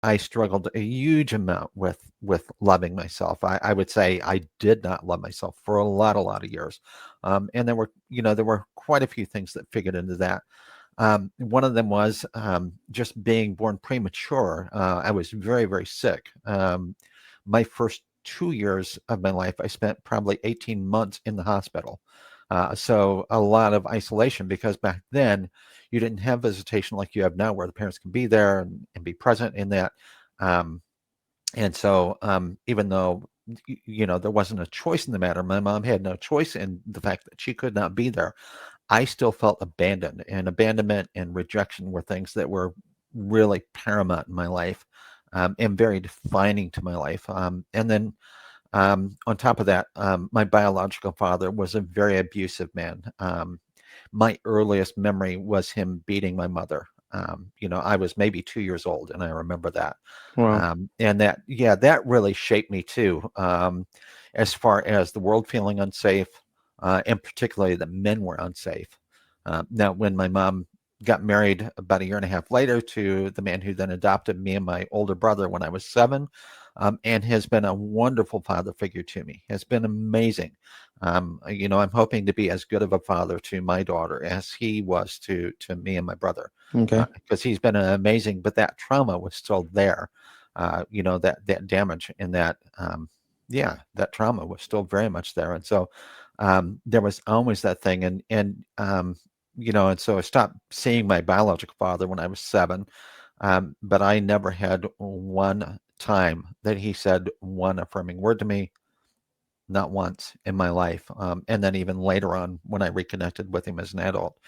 I struggled a huge amount with loving myself. I would say I did not love myself for a lot of years, and there were quite a few things that figured into that. One of them was just being born premature. I was very, very sick. My first 2 years of my life, I spent probably 18 months in the hospital. So a lot of isolation because back then you didn't have visitation like you have now, where the parents can be there and be present in that. Um, and so, even though there wasn't a choice in the matter, my mom had no choice in the fact that she could not be there. I still felt abandoned, and abandonment and rejection were things that were really paramount in my life, and very defining to my life. And then on top of that, my biological father was a very abusive man. My earliest memory was him beating my mother. I was maybe 2 years old, and I remember that. Wow. And that, yeah, that really shaped me too, as far as the world feeling unsafe, and particularly that men were unsafe. Now, when my mom got married about a year and a half later to the man who then adopted me and my older brother when I was 7, and has been a wonderful father figure to me, has been amazing. I'm hoping to be as good of a father to my daughter as he was to me and my brother, Okay. because he's been amazing. But that trauma was still there. That damage and yeah, that trauma was still very much there. And so there was always that thing, and so I stopped seeing my biological father when I was 7, but I never had one time that he said one affirming word to me, not once in my life. And then even later on, when I reconnected with him as an adult,